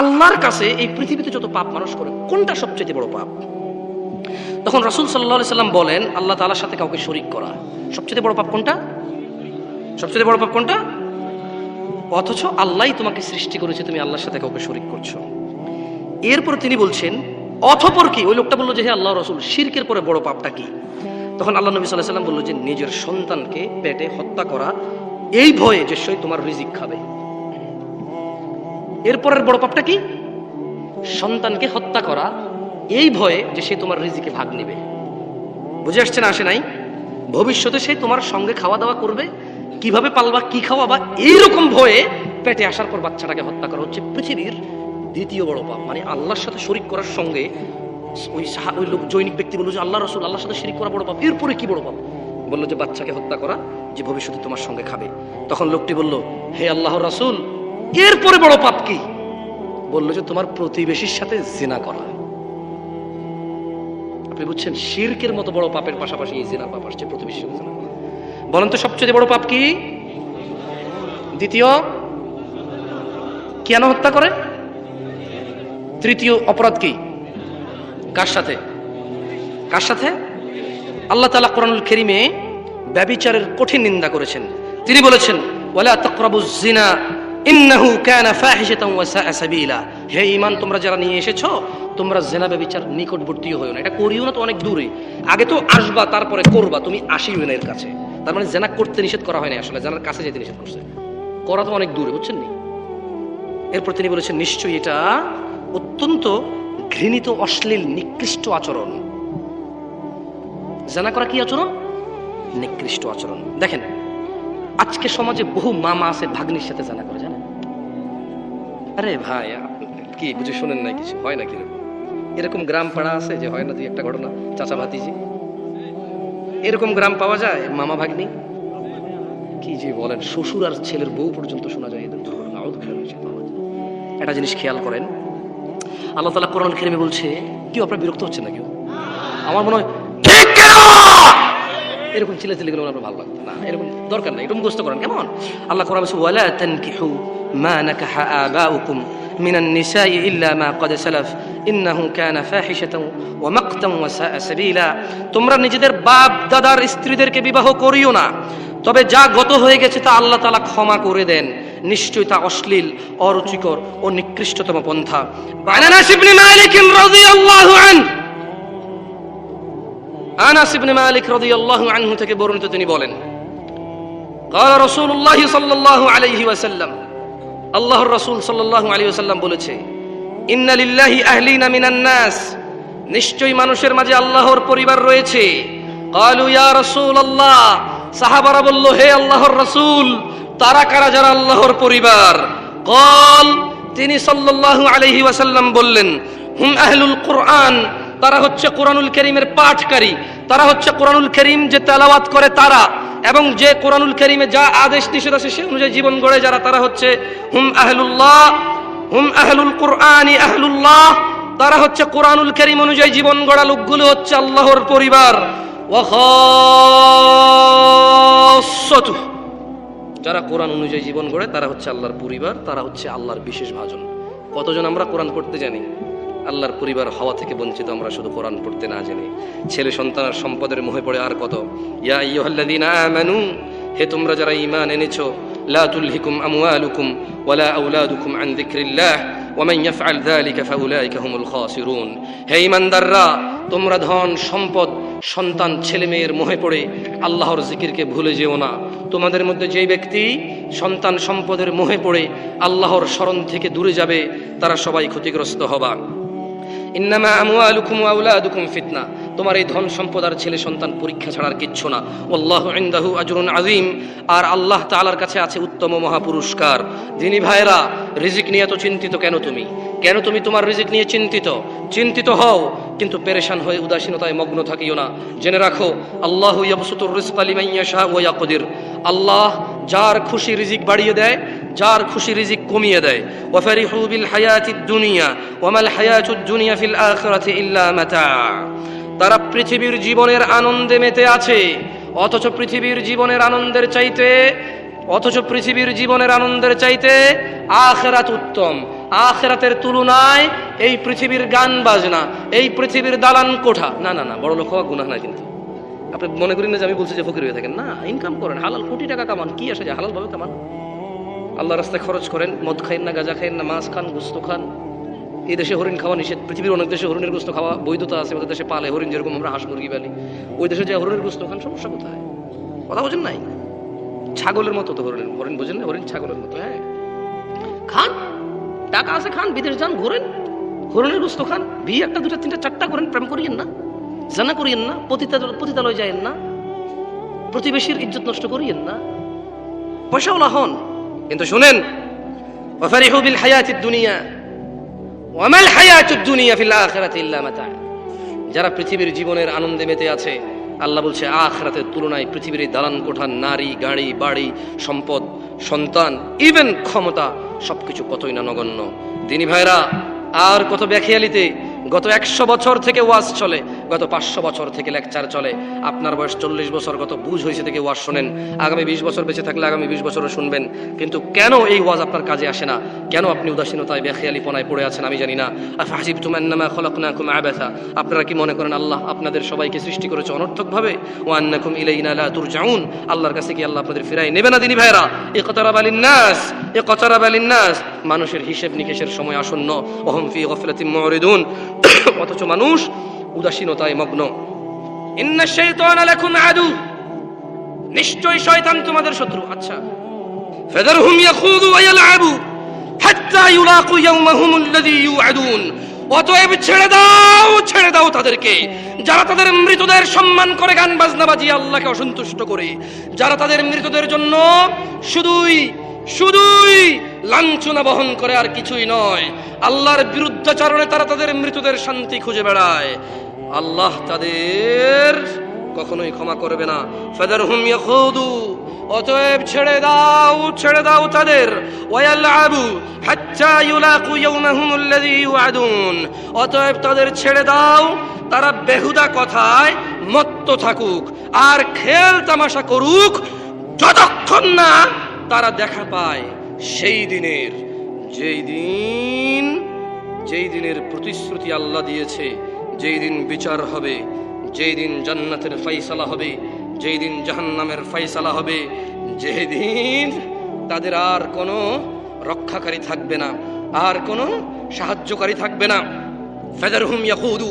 আল্লাহর কাছে এই পৃথিবীতে যত পাপ মানুষ করে কোনটা সবচেয়ে বড় পাপ? তখন রাসূল সাল্লাল্লাহু আলাইহি সাল্লাম বলেন, আল্লাহ তাআলার সাথে কাউকে শরীক করা। সবচেয়ে বড় পাপ কোনটা? সবচেয়ে বড় পাপ কোনটা? অথচ আল্লাহই তোমাকে সৃষ্টি করেছে, তুমি আল্লাহর সাথে কাউকে শরীক করছো। এরপর তিনি বলছেন, অতঃপর কি? ওই লোকটা বললো যে, হে আল্লাহ রাসূল, শিরকের পরে বড় পাপটা কি? তখন আল্লাহ নবী সাল্লাল্লাহু আলাইহি সাল্লাম বলল যে, নিজের সন্তানকে পেটে হত্যা করা, এই ভয়ে যে সে তোমার রিজিক খাবে। এরপরের বড় পাপটা কি? সন্তানকে হত্যা করা, এই ভয়ে যে সে তোমার রিজিকে ভাগ নেবে। বুঝে আসছে না? আসে নাই? ভবিষ্যতে সে তোমার সঙ্গে খাওয়া দাওয়া করবে, কিভাবে পালবা, কি খাওয়াবা, এইরকম ভয়ে পেটে আসার পর বাচ্চাটাকে হত্যা করা হচ্ছে পৃথিবীর দ্বিতীয় বড় পাপ। মানে আল্লাহর সাথে শরীক করার সঙ্গে ওই লোক জৈনিক ব্যক্তি বলল যে, আল্লাহ রাসূল, আল্লাহর সাথে শরীক করা বড় পাপ। এরপরে কি বড় পাপ? বললো যে বাচ্চাকে হত্যা করা, যে ভবিষ্যতে তোমার সঙ্গে খাবে। তখন লোকটি বলল, হে আল্লাহর রাসূল, এরপরে বড় পাপ কি? বললো যে তোমার প্রতিবেশীর সাথে জিনা করা। আপনি বুঝছেন, শিরকের মতো বড় পাপের পাশাপাশি এই জিনার পাপ আসছে, প্রতিবেশীর সাথে জিনা করা। বলেন তো সবচেয়ে বড় পাপ কি? দ্বিতীয়, কেন হত্যা করে? তৃতীয় অপরাধ কি? কার সাথে? কার সাথে? আল্লাহ তাআলা কোরআনুল কারীমে ব্যভিচারের কঠিন নিন্দা করেছেন। তিনি বলেছেন, ওয়ালা তাকরাবুজ জিনা ইন্নাহু কানা ফাহিশাতান ওয়া সাআ সাবিলা। হে ঈমান তোমরা যারা নিয়ে এসেছো, তোমরা জিনা ব্যভিচার নিকটবর্তীও হয়ো না। এটা করিও না তো অনেক দূরে, আগে তো আসবা তারপরে করবা, তুমি আসিও না এর কাছে। তার মানে জিনা করতে নিষেধ করা হয় না, আসলে জিনার কাছে যেতে নিষেধ করছে, করা তো অনেক দূরে, বুঝছেন নি? এরপর তিনি বলেছেন, নিশ্চয়ই এটা অত্যন্ত ঘৃণিত, অশ্লীল, নিকৃষ্ট আচরণ। জিনা করা কি আচরণ? নিকৃষ্ট আচরণ। দেখেন, আজকে সমাজে বহু মামা আছে ভাগ্নির সাথে জিনা করে, জানেন? আরে ভাই, কি বুঝে শোনেন না কিছু? হয় না কিরকম? এরকম গ্রাম পাড়া আছে যে হয় না দুই একটা ঘটনা, চাচা ভাতিজি, এরকম গ্রাম পাওয়া যায়। মামা ভাগ্নি কি যে বলেন, শ্বশুর আর ছেলের বউ পর্যন্ত শোনা যায় এদের দুর্ঘটনা। একটা জিনিস খেয়াল করেন, আল্লাহ তাআলা কোরআনুল কারীমে বলছে, কি আপনারা বিরক্ত হচ্ছেন না কেউ? আমার মনে হয় ঠিক কেন এরকম চিল্লাচিল্লি গেলে আপনার ভালো লাগতো না, এরকম দরকার নাই, এটা মুখস্থ করেন কেমন? আল্লাহ কোরআনে বলছে, ওয়ালা তানকিহু মা নাকাহা আবাউকুম মিনান নিসাই ইল্লা মা ক্বাদ সালাফ ইন্নাহু কানা ফাহিশাতান ওয়া মাকতান ওয়া সাআ সাবিলা। তোমরা নিজেদের বাপ দাদার স্ত্রীদেরকে বিবাহ করিও না, তবে যা গত হয়ে গেছে তা আল্লাহ তাআলা ক্ষমা করে দেন, নিশ্চয়ই তা অশ্লীল, অরুচিকর ও নিকৃষ্টতম পন্থা। আনাস ইবনে মালিক রাদিয়াল্লাহু আনহু, আনাস ইবনে মালিক রাদিয়াল্লাহু আনহু থেকে বর্ণিত, তিনি বলেন, قال رسول الله صلى الله عليه وسلم, আল্লাহর রাসূল সাল্লাল্লাহু আলাইহি ওয়াসাল্লাম বলেছে, ইন্না লিল্লাহি আহলিনা মিনান নাস, নিশ্চয়ই মানুষের মাঝে আল্লাহর পরিবার রয়েছে। ক্বালু ইয়া রাসূলুল্লাহ, সাহাবারা বলল, হে আল্লাহর রাসূল, তারা কারা যারা আল্লাহর পরিবার? ক্বাল, তিনি সাল্লাল্লাহু আলাইহি ওয়াসাল্লাম বললেন, হুম আহলুল কুরআন, তারা হচ্ছে কোরআনুল কারীমের পাঠকারী, তারা হচ্ছে কোরআনুল কারীম যে তেলাওয়াত করে তারা, এবং যে কোরআনুল কারীমে যা আদেশ নিষেধ আছে সে অনুযায়ী জীবন গড়ে যারা, তারা হচ্ছে হুম আহলুল্লাহ, হুম আহলুল কুরআনি আহলুল্লাহ, তারা হচ্ছে কোরআনুল কারীম অনুযায়ী জীবন গড়া লোকগুলো হচ্ছে আল্লাহর পরিবার। ওয়া খাসসাতু, যারা কোরআন অনুযায়ী জীবন গড়ে তারা হচ্ছে আল্লাহর পরিবার, তারা হচ্ছে আল্লাহর বিশেষ ভাজন। কতজন আমরা কোরআন পড়তে জানি, আল্লাহর পরিবার হওয়া থেকে বঞ্চিত আমরা শুধু কোরআন পড়তে না জেনে। ছেলে সন্তান আর সম্পদের মোহে পড়ে আর কত। ইয়া আইয়ুহাল্লাযীনা আমানু, হে তোমরা যারা ঈমান এনেছো, লা তুলহিকুম আমওয়ালুকুম ওয়ালা আওলাদুকুম আন যিকরিল্লাহ ওয়া মান ইয়াফআল যালিকা ফাউলাইকা হুমুল খাসিরুন। হে ঈমানদাররা, তোমরা ধন সম্পদ, সন্তান, ছেলে মেয়ের মোহে পড়ে আল্লাহর জিকিরকে ভুলে যেও না। তোমাদের মধ্যে যেই ব্যক্তি সন্তান সম্পদের মোহে পড়ে আল্লাহর স্মরণ থেকে দূরে যাবে, তারা সবাই ক্ষতিগ্রস্ত হবা। ইন্নামা আমওয়ালুকুম ওয়া আওলাদুকুম ফিতনা, তোমার এই ধন সম্পদ আর ছেলে সন্তান পরীক্ষা ছাড়ার কিচ্ছু না। ওয়াল্লাহু ইনদাহু আজরুন আযীম, আর আল্লাহ তাআলার কাছে আছে উত্তম মহা পুরস্কার। যিনি ভাইরা, রিজিক নিয়ে তো চিন্তিত কেন তুমি? কেন তুমি তোমার রিজিক নিয়ে চিন্তিত? চিন্তিত হও, কিন্তু পেরেশান হয়ে উদাসীনতায় মগ্ন থাকিও না। জেনে রাখো, আল্লাহু ইয়াবসুতুর রিজকা লিমান ইয়াশা ওয়া ইয়াকদির, আল্লাহ যার খুশি রিজিক বাড়িয়ে দেয়, যার খুশি রিজিক কমিয়ে দেয়। ওয়া ফারিহু বিল হায়াতিদ দুনিয়া ওয়া মাল হায়াতুদ দুনিয়া ফিল আখিরাতি ইল্লা মাতা, তারা পৃথিবীর জীবনের আনন্দে মেতে আছে, অথচ পৃথিবীর জীবনের আনন্দের চাইতে আখিরাত উত্তম। আখিরাতের তুলনায় এই পৃথিবীর গান বাজনা, এই পৃথিবীর দালান কোঠা, না না না, বড় লোক হওয়া গুনাহ না। কিন্তু আপনি মনে করেন না যে আমি বলছি যে ফকির হয়ে থাকেন, না, ইনকাম করেন, হালাল কোটি টাকা কামান, কি আসে যায়, হালাল ভাবে কামান, আল্লাহ রাস্তায় খরচ করেন, মদ খাইন না, গাঁজা খাইন না, মাছ খান, গোস্ত খান। এই দেশে হরিণ খাওয়া নিষেধ, পৃথিবীর অনেক দেশে হরিণের গোস্ত খাওয়া বৈধতা আছে, ওদের দেশে পালে হরিণ, যেরকম আমরা হাঁস মুরগি পালি, ওই দেশে যে হরিণের গোস্ত খান, সমস্যা কোথায়? কথা বোঝেন নাই? ছাগলের মতো তো হরিণ, হরিণ বোঝেন না, হরিণ ছাগলের মতো। হ্যাঁ, খান, টাকা আছে, খান, বিদেশ যান, ঘোরেন, হরিণের গোস্ত খান, বিয়ে একটা দুটা তিনটা চারটা করেন, প্রেম করিয়েন না, জানা করিয়েন না, পতিতালয় যায়েন না, প্রতিবেশীর ইজ্জত নষ্ট করিয়েন না, পয়সাওয়ালা হন। কিন্তু শুনেন, ওয়াফারিহু বিল হায়াতিদ দুনিয়া ওয়া মাল হায়াতুদ দুনিয়া ফিল আখিরাতি ইল্লা মাতা। যারা পৃথিবীর জীবনের আনন্দে মেতে আছে, আল্লাহ বলছে আখিরাতের তুলনায় পৃথিবীর দালান কোঠা, নারী, গাড়ি, বাড়ি, সম্পদ, সন্তান, ইভেন ক্ষমতা, সবকিছু কতই না নগণ্য। দিনী ভাইরা, আর কত ব্যাখিয়ালিতে গত 100 বছর থেকে ওয়াজ চলে, গত 500 বছর থেকে লেকচার চলে। আপনার বয়স 40 বছর, গত বুঝ হয়েছে থেকে ওয়াজ শোনেন, আগামী 20 বছর বেঁচে থাকলে আগামী 20 বছরও শুনবেন। কিন্তু কেন এই ওয়াজ আপনার কাজে আসে না? কেন আপনি উদাসীনতায় বেখেয়ালিপনায় পড়ে আছেন? আমি জানি না। আফাহাসিবতুম আন্নামা খলাকনাকুম আবাসা, আপনারা কি মনে করেন আল্লাহ আপনাদের সবাইকে সৃষ্টি করেছে অনর্থকভাবে? ওয়া আন্নাকুম ইলাইনা লা তুরজাউন, আল্লাহর কাছে কি আল্লাহ আপনাদের ফিরাই নেবে না? দিনী ভাইরা, ইকতারাবা লিন-নাস, ইকতারাবা লিন-নাস, মানুষের হিসাব নিকেশের সময় আসন্ন। ওহুম ফি গাফলাতিন মুরিদুন, অথচ মানুষ উদাসীনতায় মগ্ন। ইন্নাশ শাইতানা লাকুম আদু, নিশ্চয় শয়তান তোমাদের শত্রু। আচ্ছা, ফাদারহুম ইয়াখুযু ওয়া ইয়ালআবু হাত্তা ইউলাকু ইয়াওমাহুমুল্লাযী ইউআদুন, অতএব ছেড়ে দাও তাদেরকে, যারা তাদের মৃতদের সম্মান করে, গান বাজনা বাজিয়ে আল্লাহকে অসন্তুষ্ট করে, যারা তাদের মৃতদের জন্য শুধুই লাঞ্ছনা বহন করে, আর কিছুই নয়। আল্লাহর বিরুদ্ধাচরণে তারা তাদের মৃতদের শান্তি খুঁজে বেড়ায়, আল্লাহ তাদের কখনোই ক্ষমা করবে না। ফাদারহুম ইয়াখুদু, অতএব ছেড়ে দাও তাদের, ওয়ায়ালআবু হাত্তা ইউলাকু ইয়াওমাহুমুল্লাযী ইউআদুন, অতএব তাদের ছেড়ে দাও, তারা বেহুদা কথায় মত্ত থাকুক আর খেল তামাশা করুক, যতক্ষণ না তারা দেখা পায় সেই দিনের, যেই দিনের প্রতিশ্রুতি আল্লাহ দিয়েছে, যেই দিন বিচার হবে, যেই দিন জান্নাতের ফয়সালা হবে, যেই দিন জাহান্নামের ফয়সালা হবে, যেই দিন তাদের আর কোনো রক্ষাকারী থাকবে না, আর কোনো সাহায্যকারী থাকবে না। ফাদারহুম ইয়াখুদু,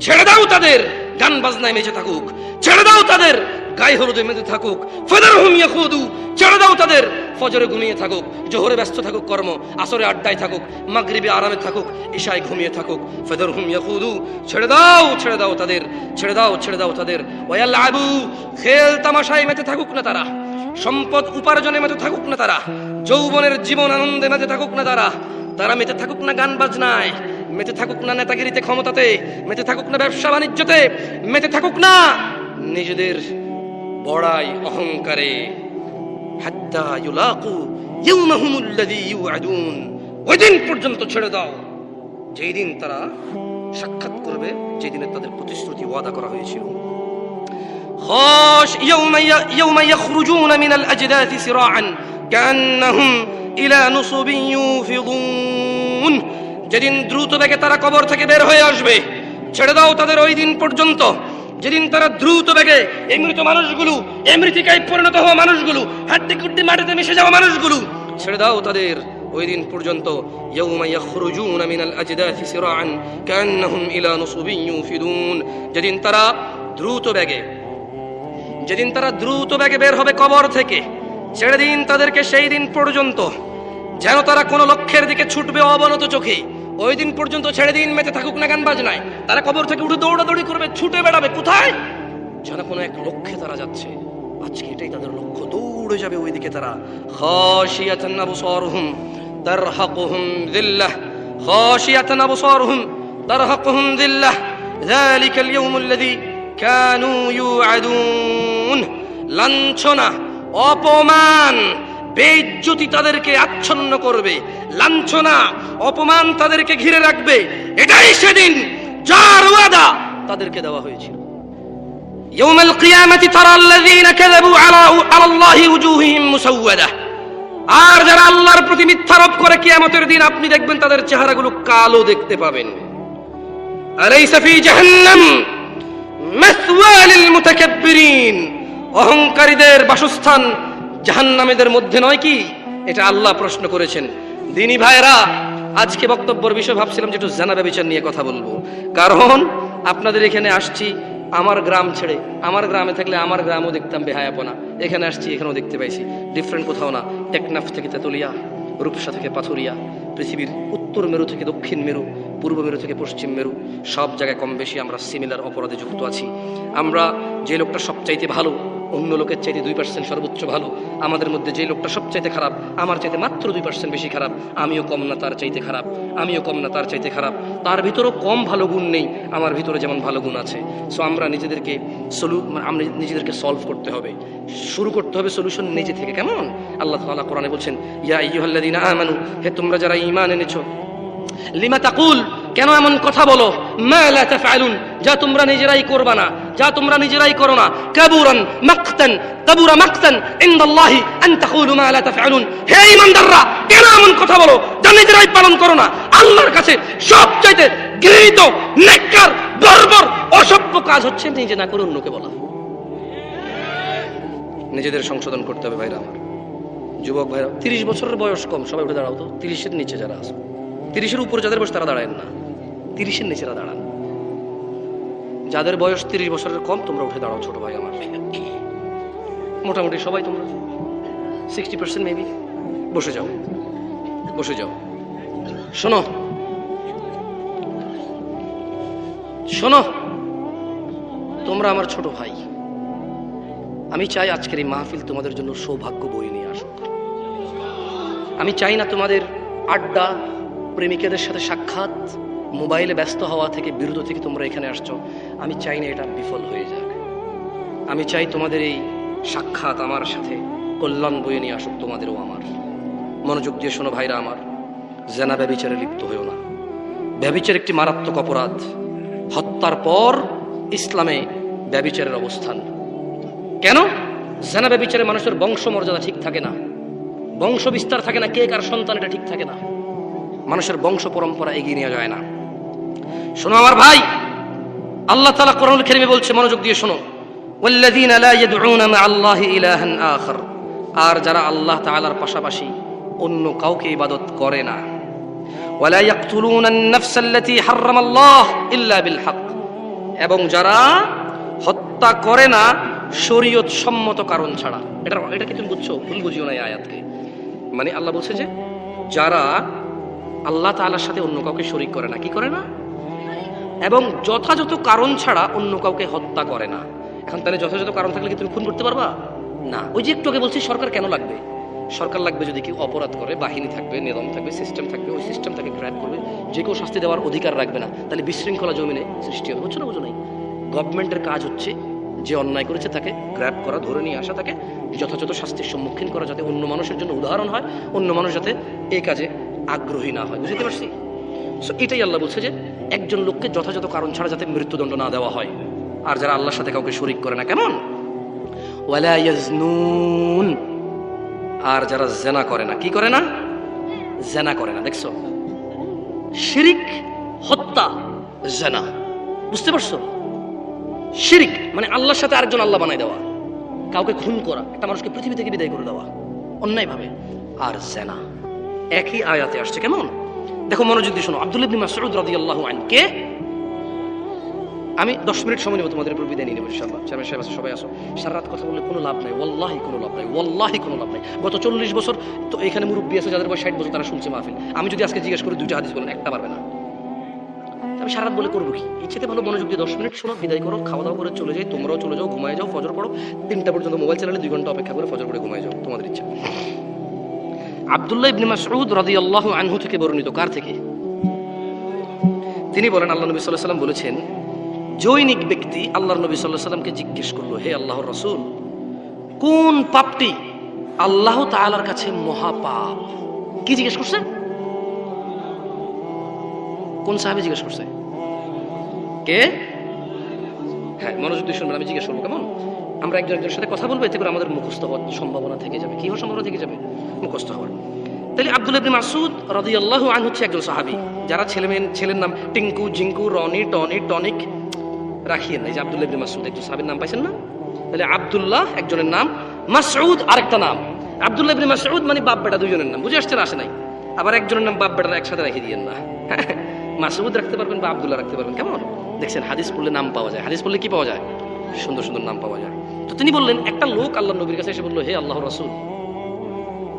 ছেড়ে দাও তাদের গান বাজনায় মেতে থাকুক, ছেড়ে দাও তাদের গায়ে হলুদে মেতে থাকুক। ফাদারহুম ইয়াখুদু, ছেড়ে দাও তাদের ফজরে ঘুমিয়ে থাকুক, জোহরে ব্যস্ত থাকুক কর্ম, আসরে আড্ডায় থাকুক, মাগরিবে আরামে থাকুক, ইশায় ঘুমিয়ে থাকুক। ফাদারহুম ইয়াখুদু, ছেড়ে দাও তাদের। ওয়ায়ালআবু, খেল তামাশায় মেতে থাকুক না তারা, সম্পদ উপার্জনে মেতে থাকুক না তারা, যৌবনের জীবন আনন্দে মেতে থাকুক না তারা মেতে থাকুক না গান বাজনায়, মেতে থাকুক না নেতাগিরিতে, ক্ষমতাতে, মেতে থাকুক না ব্যবসা বাণিজ্যতে, মেতে থাকুক না নিজেদের বড়াই অহংকারে। হাত্তা ইউলাকু ইয়াওমাহুমুল্লাযী ইউআদুন, ওই দিন পর্যন্ত ছেড়ে দাও যেই দিন তারা সাক্ষাৎ করবে, যেই দিনে তাদের প্রতিশ্রুতি ওয়াদা করা হয়েছিল। ইয়াওমা ইয়াখরুজুনা মিনাল আজদাথি সিরাআন কান্নাহুম ইলা নুসুবিন ইউফিদুন, যেদিন দ্রুত বেগে তারা কবর থেকে বের হয়ে আসবে, ছেড়ে দাও তাদের ওই দিন পর্যন্ত, যেদিন তারা দ্রুত বেগে, এই মৃত মানুষগুলো, এই মৃতিকায় পরিণত হওয়া মানুষগুলো, হাড্ডি কুড্ডি মাটিতে মিশে যাওয়া মানুষগুলো, ছেড়ে দাও তাদের ওই দিন পর্যন্ত। ইয়াওমা ইয়াখরুজুনা মিনাল আজদাথি সিরাআন কান্নাহুম ইলা নুসুবিন ইউফিদুন, যেদিন তারা দ্রুত বেগে বের হবে কবর থেকে, ছেড়ে দিন তাদেরকে সেই দিন পর্যন্ত, যেন তারা কোনো লক্ষ্যের দিকে ছুটবে অবনত চোখে। ওই দিন পর্যন্ত ছেড়ে দিন, মেতে থাকুক না গান বাজনায়, তারা কবর থেকে উঠে দৌড়াদৌড়ি করবে, ছুটে বেড়াবে। কোথায়? যেন কোনো এক লক্ষ্যে তারা যাচ্ছে, আজকে এটাই তাদের লক্ষ্য, দৌড়ে যাবে ওই দিকে তারা। খাশিয়াতান আবসারুহুম তারহাকুহুম যিল্লাহ, খাশিয়াতান আবসারুহুম তারহাকুহুম যিল্লাহ, যালিকাল ইয়াউমুল্লাযী কানু ইউআদুন। লাঞ্ছনা, অপমান, বেইজ্জতি তাদেরকে আচ্ছন্ন করবে, লাঞ্ছনা, অপমান তাদেরকে ঘিরে রাখবে। এটাই সেদিন যার ওয়াদা তাদেরকে দেওয়া হয়েছিল। ইয়াউমাল কিয়ামাতি তারাল্লাযীনা কাযাবু আলা আল্লাহি ওয়ুজুহুহুম মুসাওয়াদা, আর যারা আল্লাহর প্রতি মিথ্যারোপ করে কিয়ামতের দিন আপনি দেখবেন তাদের চেহারাগুলো কালো দেখতে পাবেন। আলাইসা ফি জাহান্নাম মাসওয়া লিল মুতাকাব্বিরিন, অহংকারীদের বাসস্থান জাহান্নামীদের মধ্যে নয় কি? এটা আল্লাহ প্রশ্ন করেছেন। দিনী ভাইরা, আজকে বক্তব্যের বিষয় ভাবছিলাম যে একটু জানা ব্যভিচার নিয়ে কথা বলবো, কারণ আপনাদের এখানে আসছি আমার গ্রাম ছেড়ে। আমার গ্রামে থাকলে আমার গ্রামও দেখতাম বেহায়াপনা, এখানে আসছি এখানেও দেখতে পাইছি, ডিফারেন্ট কোথাও না। টেকনাফ থেকে তেতুলিয়া, রূপসা থেকে পাথুরিয়া, পৃথিবীর উত্তর মেরু থেকে দক্ষিণ মেরু, পূর্ব মেরু থেকে পশ্চিম মেরু, সব জায়গায় কম বেশি আমরা সিমিলার অপরাধে যুক্ত আছি। আমরা যে লোকটা সবচাইতে ভালো, অন্য লোকের চাইতে 2% সর্বোচ্চ ভালো, আমাদের মধ্যে যে লোকটা সবচাইতে খারাপ আমার চাইতে মাত্র 2% বেশি খারাপ, আমিও কম না তার চাইতে খারাপ, আমিও কম না তার চাইতে খারাপ। তার ভিতরেও কম ভালো গুণ নেই, আমার ভিতরে যেমন ভালো গুণ আছে। সো আমরা নিজেদেরকে আমরা নিজেদেরকে সলভ করতে হবে, শুরু করতে হবে সলিউশন নিজে থেকে। কেমন? আল্লাহ তাআলা কোরআনে বলছেন, ইয়া আইয়ুহাল্লাযীনা আমানু, হে তোমরা যারা ঈমান এনেছো, লিমা তাকুল, কেন এমন কথা বলো, মা লা তাফআলুন, যা তোমরা নিজেরাই করবা না, যা তোমরা নিজেরাই করো না। কাবুরা মাকতান ইনদাল্লাহি আন তাকুলু মা লা তাফআলুন, হে ঈমানদাররা, কেন এমন কথা বলো যা নিজেরাই পালন করো না? আল্লাহর কাছে সবচাইতে ঘৃণিত, নেককার, বর্বর, অসভ্য কাজ হচ্ছে নিজে না করে অন্যকে বলা। নিজেদের সংশোধন করতে হবে ভাইরা আমার। যুবক ভাইরা, 30 বছরের বয়স কম, সবাই উঠে দাঁড়াও তো। 30-এর নিচে যারা আছে, 30-এর উপরে যাদের বয়স তারা দাঁড়ায় না, 30-এর নিচেরা দাঁড়ান। যাদের বয়স 30 বছরের কম তোমরা উঠে দাঁড়াও ছোট ভাই আমার। মোটামুটি সবাই তোমরা 60% মেবি বসে যাও, বসে যাও। শোনো শোনো, তোমরা আমার ছোট ভাই। আমি চাই আজকের এই মাহফিল তোমাদের জন্য সৌভাগ্য বয়ে নিয়ে আসুক। আমি চাই না তোমাদের আড্ডা, প্রেমিকাদের সাথে সাক্ষাৎ, মোবাইলে ব্যস্ত হওয়া থেকে, বিরত থেকে তোমরা এখানে আসছো, আমি চাই না এটা বিফল হয়ে যাক। আমি চাই তোমাদের এই সাক্ষাৎ আমার সাথে কল্যাণ বয়ে নিয়ে আসুক, তোমাদেরও আমার। মনোযোগ দিয়ে শোনো ভাইরা আমার, জেনা ব্যভিচারে লিপ্ত হয়েও না। ব্যভিচার একটি মারাত্মক অপরাধ। হত্যার পর ইসলামে ব্যভিচারের অবস্থান। কেন? জেনা ব্যভিচারে মানুষের বংশ মর্যাদা ঠিক থাকে না, বংশ বিস্তার থাকে না, কে কার সন্তান এটা ঠিক থাকে না, মানুষের বংশ পরম্পরা এগিয়ে নেওয়া যায় না। শোনো আমার ভাই, আল্লাহ তাআলা কোরআনুল কারীমে বলছে, মনোযোগ দিয়ে শোনো, ওয়াল্লাযীনা লা ইয়াদউনা মা'আল্লাহি ইলাহান আখার, আর যারা আল্লাহ তাআলার পাশাপাশি অন্য কাউকে ইবাদত করে না। ওয়ালা ইয়াকতুলুনা আন-নাফসাল্লাতী হারামাল্লাহ ইল্লা বিল হক, এবং যারা হত্যা করে না শরীয়ত সম্মত কারণ ছাড়া। এটা কি তুমি বুঝছো? ভুল বুঝিও না এই আয়াতকে। মানে আল্লাহ বলছে যে যারা আল্লাহ তাআলার সাথে অন্য কাউকে শরীক করে না, কি করে না, এবং যথাযথ কারণ ছাড়া অন্য কাউকে হত্যা করে না। এখন তাহলে যথাযথ কারণ থাকলে কি তুমি খুন করতে পারবা? না। ওই যে একটু আগে বলছি, সরকার কেন লাগবে? সরকার লাগবে যদি কেউ অপরাধ করে, বাহিনী থাকবে, নিয়ম থাকবে, সিস্টেম থাকবে, ওই সিস্টেম তাকে গ্র্যাব করবে, যে কেউ শাস্তি দেওয়ার অধিকার রাখবে না, তাহলে বিশৃঙ্খলা জমিনে সৃষ্টি হবে। বুঝছো না? বুঝো নাই? গভর্নমেন্টের কাজ হচ্ছে যে অন্যায় করেছে তাকে গ্র্যাব করা, ধরে নিয়ে আসা, তাকে যথাযথ শাস্তির সম্মুখীন করা, যাতে অন্য মানুষের জন্য উদাহরণ হয়, অন্য মানুষ যাতে এই কাজে আগ্রহী না হয়। বুঝতে পারছি? সো এটাই আল্লাহ বলছে যে একজন লোককে যথাযথ কারণ ছাড়া যাতে মৃত্যুদণ্ড না দেওয়া হয়। আর যারা আল্লাহর সাথে কাউকে শরীক করে না, কেমন? ওয়ালা ইয়াজনুন, আর যারা জেনা করে না, কি করে না? জেনা করে না। দেখছো? শিরিক, হত্যা, জেনা। বুঝতে পারছো? শিরিক মানে আল্লাহর সাথে আরেকজন আল্লাহ বানাই দেওয়া, কাউকে খুন করা, একটা মানুষকে পৃথিবী থেকে বিদায় করে দেওয়া অন্যায়ভাবে। আর জেনা একই আয়াতে আসছে। কেমন? দেখো, মনোযোগ দিয়ে শোনো। আব্দুল্লাহ ইবনে মাসউদ রাদিয়াল্লাহু আনহু কে? আমি 10 মিনিট সময় নেব তোমাদের উপর, বিদায় নিয়ে নেব ইনশাআল্লাহ। চেয়ারম্যান সাহেব আছে, সবাই আসো। সারা রাত কথা বললে কোনো লাভ নাই, ওয়াল্লাহি কোনো লাভ নাই, ওয়াল্লাহি কোনো লাভ নাই। গত 40 বছর তো এখানে মুরব্বী আছে যাদের বয়স 60 বছর, তারা শুনছে মাহফিল। আমি যদি আজকে জিজ্ঞেস করি 2টা হাদিস বলেন, একটা পারবে না। আমি সারা রাত বলে করবো কি? ইচ্ছেতে ভালো মনোযোগ দিয়ে 10 মিনিট শোনো, বিদায় করো, খাওয়া দাওয়া করে চলে যাই। তোমরাও চলে যাও, ঘুমায় যাও, ফজর পড়ো। 3টা পর্যন্ত মোবাইল চালালে 2 ঘন্টা অপেক্ষা করে ফজর পড়ে ঘুমায় যাও, তোমাদের ইচ্ছা। আব্দুল্লাহ ইবনে মাসউদ রাদিয়াল্লাহু আনহু থেকে বর্ণিত। কার থেকে? তিনি বলেন, আল্লাহ নবী সাল্লাল্লাহু আলাইহি ওয়াসাল্লাম বলেছেন, জৈনিক ব্যক্তি আল্লাহর নবী সাল্লাল্লাহু আলাইহি ওয়াসাল্লামকে জিজ্ঞেস করলো, হে আল্লাহর রাসূল, কোন পাপটি আল্লাহ তাআলার কাছে মহাপাপ? কি জিজ্ঞেস করছে? কোন সাহাবী জিজ্ঞেস করছে? কে? হ্যাঁ, মনোযোগ দিয়ে শুনবেন, আমি জিজ্ঞেস করবো। কেমন? আমরা একজনের সাথে কথা বলবো, এতে করে আমাদের মুখস্থ হওয়ার সম্ভাবনা থেকে যাবে। কি হওয়ার সম্ভাবনা থেকে যাবে? মুখস্থ হওয়ার। তাহলে আব্দুল্লাহ ইবনে মাসউদ রাদিয়াল্লাহু আনহু হচ্ছে একজন সাহাবী, যারা ছেলের নাম Tinku, Jinku, Ronnie, Tony, tonic রাখিয়েন না। এই যে আব্দুল্লাহ ইবনে মাসউদ একজন সাহাবীর নাম পাইছেন না? তাহলে আব্দুল্লাহ একজনের নাম, মাসউদ আরেকটা নাম। আব্দুল্লাহ ইবনে মাসউদ মানে বাপ বেটা দুজনের নাম, বুঝে আসছে না? আসে নাই? আবার একজনের নাম বাপ বেটা একসাথে রেখে দিয়েন না। মাসউদ রাখতে পারবেন বা আব্দুল্লাহ রাখতে পারবেন, কেমন? দেখছেন হাদিস পড়লে নাম পাওয়া যায়, হাদিস পড়লে কি পাওয়া যায়? সুন্দর সুন্দর নাম পাওয়া যায়। তো তিনি বললেন, একটা লোক আল্লাহর নবীর কাছে এসে বলল, হে আল্লাহর রাসূল,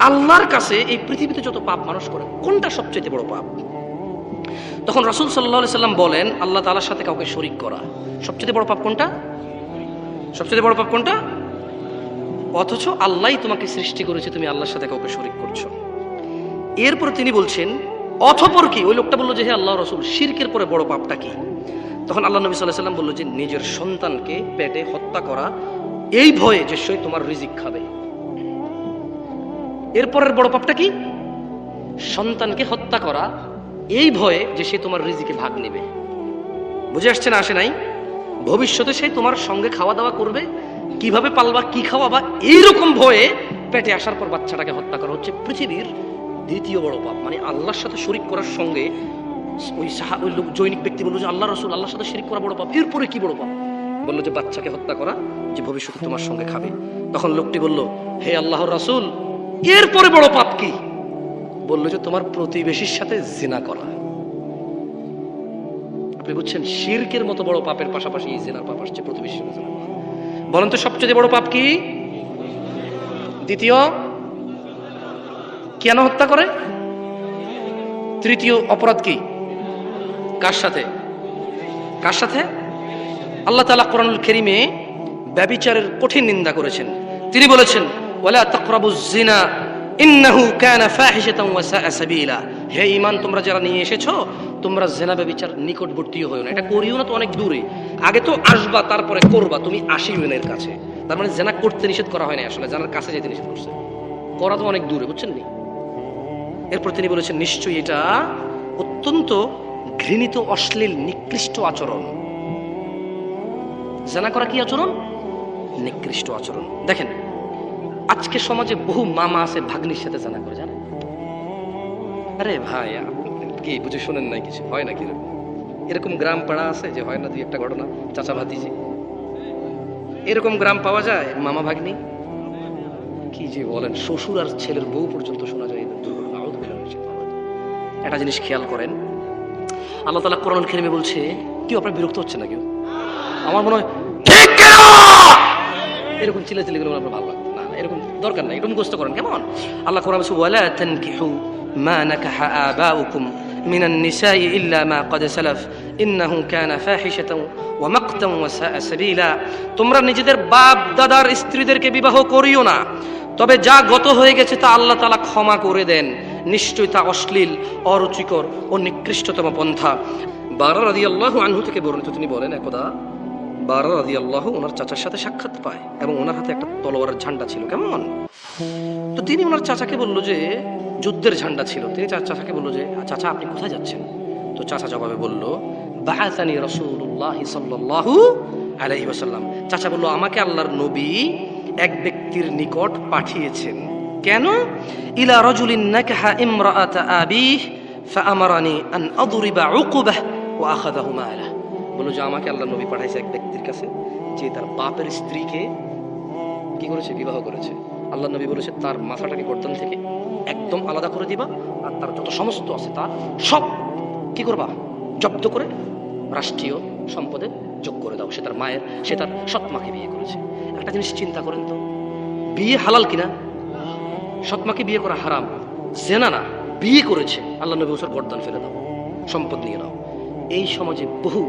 আল্লাহর কাছে এই পৃথিবীতে যত পাপ মানুষ করে কোনটা সবচেয়ে বড় পাপ? তখন রাসূল সাল্লাল্লাহু আলাইহি সাল্লাম বলেন, আল্লাহ তাআলার সাথে কাউকে শরীক করা। সবচেয়ে বড় পাপ কোনটা? সবচেয়ে বড় পাপ কোনটা? অথচ আল্লাহই তোমাকে সৃষ্টি করেছে, তুমি আল্লাহর সাথে কাউকে শরীক করছো। এরপর তিনি বলছেন, অতঃপর কি? ওই লোকটা বললো যে, হে আল্লাহর রাসূল, শিরকের পরে বড় পাপটা কি? তখন আল্লাহ নবী সাল্লাল্লাহু আলাইহি সাল্লাম বললো যে, নিজের সন্তানকে পেটে হত্যা করা, এই ভয়ে যে সে তোমার রিজিক খাবে। এরপরের বড় পাপটা কি? সন্তানকে হত্যা করা, এই ভয়ে যে সে তোমার রিজিকে ভাগ নেবে। বুঝে আসছে না? আসে নাই? ভবিষ্যতে সে তোমার সঙ্গে খাওয়া দাওয়া করবে, কিভাবে পালবা, কি খাওয়াবা, এইরকম ভয়ে পেটে আসার পর বাচ্চাটাকে হত্যা করা হচ্ছে পৃথিবীর দ্বিতীয় বড় পাপ। মানে আল্লাহর সাথে শরীক করার সঙ্গে ওই লোক জৈনিক ব্যক্তি বললো যে, আল্লাহ রাসূল, আল্লাহর সাথে শরীক করা বড় পাপ। এরপরে কি বড় পাপ? বললো যে বাচ্চাকে হত্যা করা, যে ভবিষ্যতে তোমার সঙ্গে খাবে। তখন লোকটি বলল, হে আল্লাহর রাসূল, এরপরে বড় পাপ কি? বললো যে তোমার প্রতিবেশীর সাথে জিনা করা। আপনি বুঝছেন, শিরকের মতো বড় পাপের পাশাপাশি এই জিনার পাপ আসছে, প্রতিবেশীর সাথে জিনা করা। বলেন তো সবচেয়ে বড় পাপ কি? দ্বিতীয়, কেন হত্যা করে? তৃতীয় অপরাধ কি? কার সাথে? কার সাথে? আল্লাহ তাআলা কোরআনুল কারীমে ব্যভিচারের কঠিন নিন্দা করেছেন। তিনি বলেছেন, ওয়ালা তাকরাবুজ জিনা ইন্নাহু কানা ফাহিশাতান ওয়া সাআ সাবিলা। হে ঈমান তোমরা যারা নিয়ে এসেছো, তোমরা জিনা ব্যভিচার নিকটবর্তীও হয়ো না। এটা করিও না তো অনেক দূরে, আগে তো আসবা তারপরে করবা, তুমি আসিও না এর কাছে। তার মানে জিনা করতে নিষেধ করা হয় না, আসলে জানার কাছে যেতে নিষেধ করছে, করা তো অনেক দূরে, বুঝছেন নি? এরপর তিনি বলেছেন, নিশ্চয়ই এটা অত্যন্ত ঘৃণিত, অশ্লীল, নিকৃষ্ট আচরণ। জিনা করা কি আচরণ? নিকৃষ্ট আচরণ। দেখেন আজকে সমাজে বহু মামা আছে ভাগ্নির সাথে জিনা করে, জানেন? আরে ভাই, কি বুঝে শোনেন নাই কিছু? হয় না কিরকম? এরকম গ্রাম পাড়া আছে যে হয় না দুই একটা ঘটনা, চাচা ভাতিজি, এরকম গ্রাম পাওয়া যায়। মামা ভাগ্নি কি যে বলেন, শ্বশুর আর ছেলের বউ পর্যন্ত শোনা যায় দুর্ঘটনা। একটা জিনিস খেয়াল করেন, আল্লাহ তাআলা কোরআনুল কারীমে বলছে, কি আপনার বিরক্ত হচ্ছে না? কেউ আমার মনে হয় ঠিক কেন এরকম চিল্লাচিল্লি করে আপনার ভালো লাগতো না, এরকম দরকার নাই, এরকম মুখস্থ করেন, কেমন? আল্লাহ কোরআন বলছে, ওয়ালা তানকিহু মা নাকাহা আবাউকুম মিনান নিসাই ইল্লা মা ক্বাদ সালাফ ইন্নাহু কানা ফাহিশাতান ওয়া মাকতান ওয়া সাআ সাবিলা। তোমরা নিজেদের বাপ দাদার স্ত্রীদেরকে বিবাহ করিও না, তবে যা গত হয়ে গেছে তা আল্লাহ তাআলা ক্ষমা করে দেন, নিশ্চয়ই তা অশ্লীল, অরুচিকর ও নিকৃষ্টতম পন্থা। বারা রাদিয়াল্লাহু আনহু থেকে বর্ণিত, তিনি বলেন, একদা বারা রাদিয়াল্লাহু ওনার চাচার সাথে সাক্ষাৎ পায় এবং ওনার হাতে একটা তলোয়ারের ঝান্ডা ছিল, কেমন? তো তিনি ওনার চাচাকে বলল যে, যুদ্ধের ঝান্ডা ছিল। তিনি চাচাকে বলল যে, চাচা আপনি কোথায় যাচ্ছেন? তো চাচা জবাবে বলল, বাআসানি রাসূলুল্লাহ সাল্লাল্লাহু আলাইহি ওয়াসাল্লাম। চাচা বলল, আমাকে আল্লাহর নবী এক ব্যক্তির নিকট পাঠিয়েছেন। কেন? ইলা রাজুলিন নাকাহা ইমরাআতা আবিহ ফাআমারানি আন আদরিবা উকুবাহ ওয়া আখাযাহু মালাহ। বলল যে আমাকে আল্লাহর নবী পাঠাইছে এক ব্যক্তির কাছে, যে তার বাপের স্ত্রীকে কি করেছে? বিবাহ করেছে। আল্লাহর নবী বলেছে তার মাথাটাকে গর্দান থেকে একদম আলাদা করে দিবা, আর তার যত সমস্ত আছে তার সব কি করবা? জব্দ করে রাষ্ট্রীয় সম্পদে যোগ করে দাও। সে তার মায়ের, সে তার সৎ মাকে বিয়ে করেছে। একটা জিনিস চিন্তা করেন তো, বিয়ে হালাল কিনা? সৎমাকে বিয়ে করা হারাম, জেনা না, বিয়ে করেছে। আল্লাহ নবী বলেছেন গর্দান ফেলে দাও, সম্পদ নিয়ে নাও। এই সমাজে বহু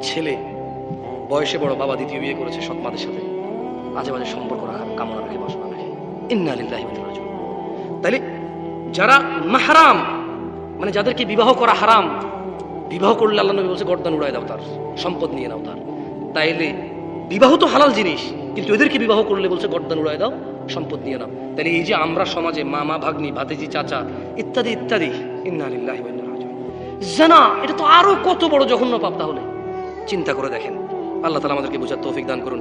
ছেলে বয়সে বড়, বাবা দ্বিতীয় বিয়ে করেছে সৎমাদের সাথে, আজে বাজে সম্পর্ক রাখার কামনা রাখে, বাসনা রাখে। ইন্না লিল্লাহি ওয়া ইন্না ইলাইহি রাজিউন। তাহলে যারা মাহরাম, মানে যাদেরকে বিবাহ করা হারাম, বিবাহ করলে আল্লাহ নবী বলছে গর্দান উড়ায় দাও, তার সম্পদ নিয়ে নাও তার। তাইলে বিবাহ তো হালাল জিনিস, কিন্তু এদেরকে বিবাহ করলে বলছে গর্দান উড়ায় দাও, সম্পদ নিয়ে নাও। তাহলে এই যে আমরা সমাজে মামা ভাগ্নি, ভাতিজি, চাচা ইত্যাদি ইত্যাদি, ইন্না লিল্লাহি ওয়া ইন্না ইলাইহি রাজিউন, জিনা, এটা তো আরো কত বড় জঘন্য পাপ। তাহলে চিন্তা করে দেখেন। আল্লাহ তাআলা আমাদেরকে বোঝার তৌফিক দান করুন।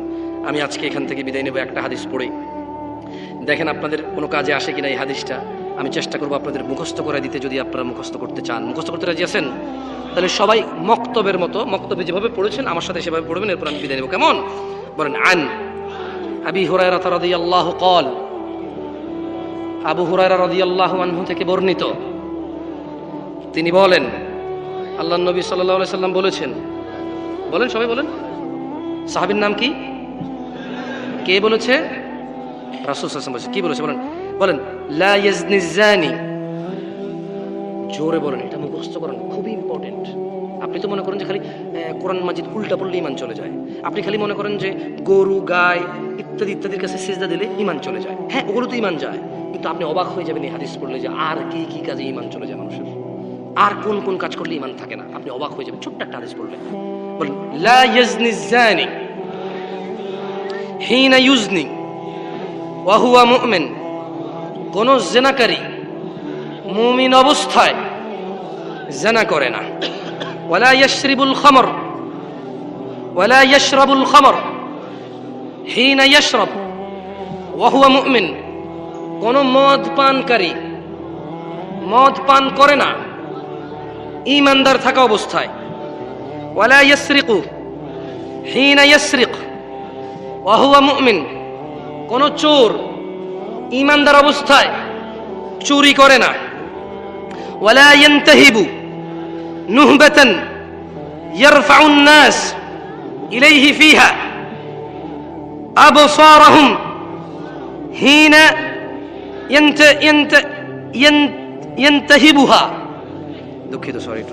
আমি আজকে এখান থেকে বিদায় নেব একটা হাদিস পড়ে। দেখেন আপনাদের কোনো কাজে আসে কিনা এই হাদিসটা। আমি চেষ্টা করবো আপনাদের মুখস্থ করে দিতে, যদি আপনারা মুখস্থ করতে চান। মুখস্থ করতে রাজি আছেন? তাহলে সবাই মক্তবের মতো, মক্তবে যেভাবে পড়েছেন আমার সাথে সেভাবে পড়বেন, এরপর আমি বিদায় নেব। কেমন? বলেন, আন আবি হুরায়রা রাদিয়াল্লাহু ক্বাল, আবু হুরায়রা রাদিয়াল্লাহু আনহু থেকে বর্ণিত, তিনি বলেন আল্লাহর নবী সাল্লাল্লাহু আলাইহি সাল্লাম বলেছেন। বলেন, সবাই বলেন। সাহাবীর নাম কি? কে বলেছে? রাসূল সাল্লাল্লাহু আলাইহি ওয়াসাল্লাম বলেছে। কি বলেছে বলেন? বলেন, লা ইয়াজনি জানি। জোরে বলেন, এটা মুখস্থ করেন, খুবই ইম্পর্টেন্ট। আপনি তো মনে করেন যে খালি কোরআন মাজিদ উল্টা পড়লে ইমান চলে যায়। আপনি খালি মনে করেন যে গরু, গায় ইত্যাদি ইত্যাদির কাছে সিজদা দিলে ইমান চলে যায়। হ্যাঁ, ওগুলো তো ইমান যায়, কিন্তু আপনি অবাক হয়ে যাবেন এই হাদিস পড়লে যে আর কি কি কাজে ইমান চলে যায় মানুষের, আর কোন কোন কাজ করলে ইমান থাকে না। আপনি অবাক হয়ে যাবেন ছোট্ট একটা হাদিস পড়লে। বলেন, লা ইয়াজনি জানি হিনা ইউজনি ওয়া হুয়া মুমিন। কোন জিনাকারী মুমিন অবস্থায় জিনা করে না। ওয়ালা ইয়াশরিবুল খামর ওয়ালা ইয়াশরাবুল খামর হিনা ইয়াশরাব ওয়া হুয়া মুমিন। কোন মদ পানকারী মদ পান করে না ঈমানদার থাকা অবস্থায়। ওয়ালা ইয়াসরিকু হিনা ইয়াসরিক ওয়া হুয়া মুমিন। কোন চোর ঈমানদার অবস্থায় চুরি করে না। ওয়ালা ইয়ানতাহিবু নুহবাতান ইয়ারফাউ الناس ইলাইহি ফিহা আবসারহুম হিনা ينتهبها. দুঃখিত, সরি।